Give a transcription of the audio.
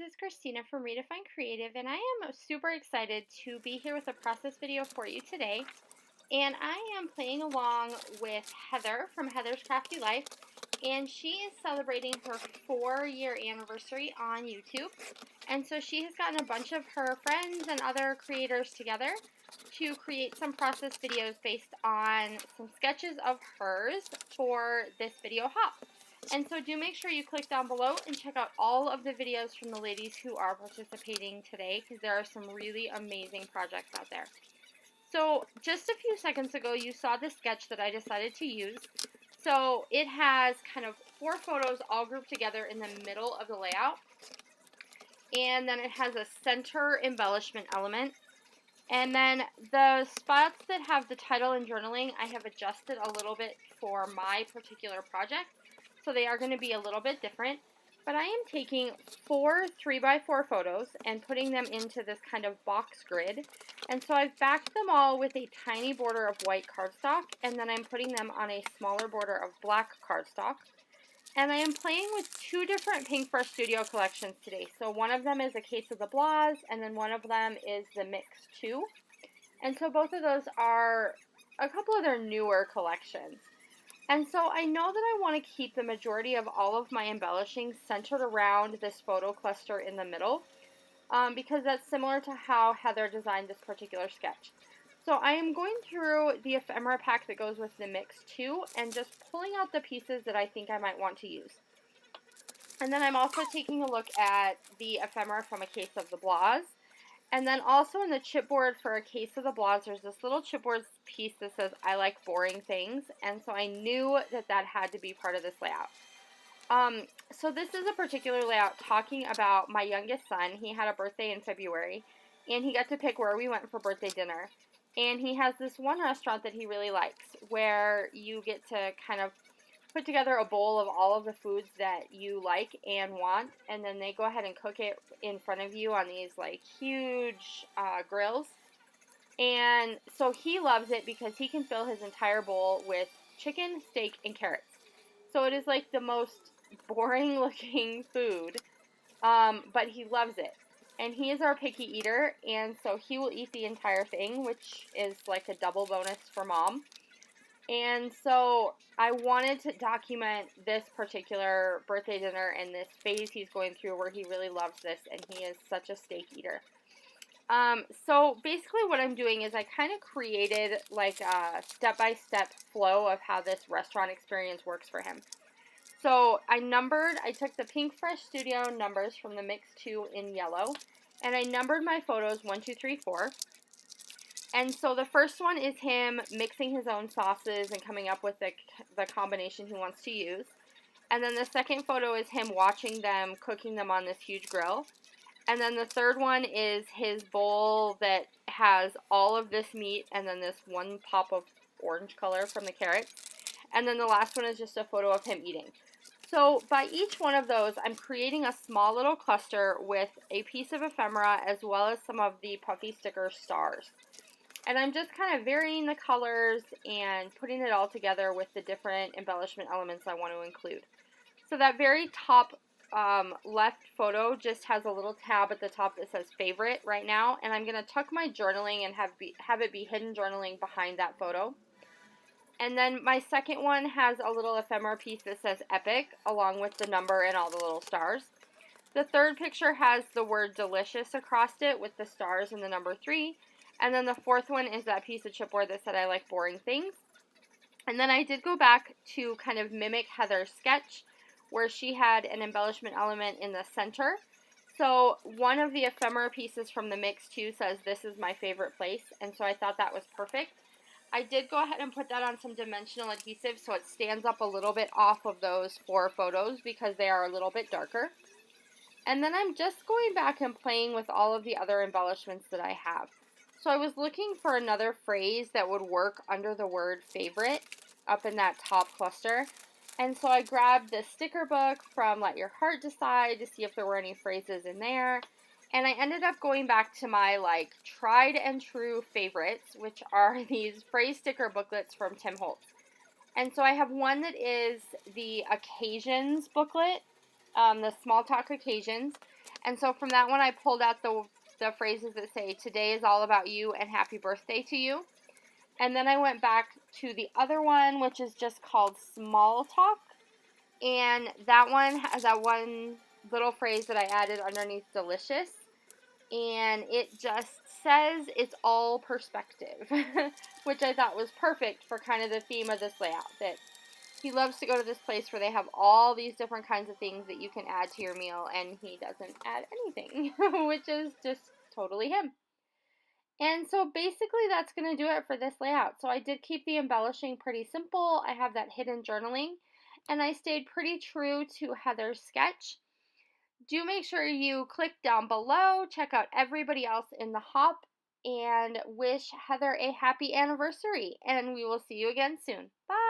is Christina from Redefine Creative, and I am super excited to be here with a process video for you today. And I am playing along with Heather from Heather's Crafty Life, and she is celebrating her 4-year anniversary on YouTube. And so she has gotten a bunch of her friends and other creators together to create some process videos based on some sketches of hers for this video hop. And so do make sure you click down below and check out all of the videos from the ladies who are participating today, because there are some really amazing projects out there. So just a few seconds ago you saw the sketch that I decided to use. So it has kind of 4 photos all grouped together in the middle of the layout. And then it has a center embellishment element. And then the spots that have the title and journaling I have adjusted a little bit for my particular project. So they are going to be a little bit different, but I am taking 4 3x4 photos and putting them into this kind of box grid. And so I've backed them all with a tiny border of white cardstock, and then I'm putting them on a smaller border of black cardstock. And I am playing with 2 different Pink Fresh Studio collections today. So one of them is a case of the Blahs, and then one of them is the Mix 2. And so both of those are a couple of their newer collections. And so I know that I want to keep the majority of all of my embellishing centered around this photo cluster in the middle, because that's similar to how Heather designed this particular sketch. So I am going through the ephemera pack that goes with the Mix 2 and just pulling out the pieces that I think I might want to use. And then I'm also taking a look at the ephemera from a case of the Blahs. And then also in the chipboard for a case of the Blahs, there's this little chipboard piece that says, "I like boring things." And so I knew that that had to be part of this layout. So this is a particular layout talking about my youngest son. He had a birthday in February, and he got to pick where we went for birthday dinner. And he has this one restaurant that he really likes, where you get to kind of put together a bowl of all of the foods that you like and want, and then they go ahead and cook it in front of you on these like huge grills. And so he loves it because he can fill his entire bowl with chicken, steak, and carrots. So it is like the most boring looking food, but he loves it. And he is our picky eater, and so he will eat the entire thing, which is like a double bonus for mom. And so I wanted to document this particular birthday dinner and this phase he's going through where he really loves this, and he is such a steak eater. So basically what I'm doing is I kind of created like a step-by-step flow of how this restaurant experience works for him. So I took the Pink Fresh Studio numbers from the Mix 2 in yellow, and I numbered my photos 1, 2, 3, 4. And so the first one is him mixing his own sauces and coming up with the combination he wants to use. And then the second photo is him watching them, cooking them on this huge grill. And then the third one is his bowl that has all of this meat and then this one pop of orange color from the carrots. And then the last one is just a photo of him eating. So by each one of those, I'm creating a small little cluster with a piece of ephemera as well as some of the puffy sticker stars. And I'm just kind of varying the colors and putting it all together with the different embellishment elements I want to include. So that very top left photo just has a little tab at the top that says favorite right now. And I'm going to tuck my journaling and have it be hidden journaling behind that photo. And then my second one has a little ephemera piece that says epic along with the number and all the little stars. The third picture has the word delicious across it with the stars and the number 3. And then the fourth one is that piece of chipboard that said I like boring things. And then I did go back to kind of mimic Heather's sketch where she had an embellishment element in the center. So one of the ephemera pieces from the Mix 2 says this is my favorite place, and so I thought that was perfect. I did go ahead and put that on some dimensional adhesive so it stands up a little bit off of those 4 photos because they are a little bit darker. And then I'm just going back and playing with all of the other embellishments that I have. So I was looking for another phrase that would work under the word favorite up in that top cluster. And so I grabbed the sticker book from Let Your Heart Decide to see if there were any phrases in there. And I ended up going back to my like tried and true favorites, which are these phrase sticker booklets from Tim Holtz. And so I have one that is the occasions booklet, the small talk occasions. And so from that one, I pulled out the phrases that say, today is all about you and happy birthday to you. And then I went back to the other one, which is just called small talk. And that one has that one little phrase that I added underneath delicious. And it just says it's all perspective, which I thought was perfect for kind of the theme of this layout, that he loves to go to this place where they have all these different kinds of things that you can add to your meal, and he doesn't add anything, which is just totally him. And so basically that's going to do it for this layout. So I did keep the embellishing pretty simple. I have that hidden journaling, and I stayed pretty true to Heather's sketch. Do make sure you click down below, check out everybody else in the hop, and wish Heather a happy anniversary. And we will see you again soon. Bye!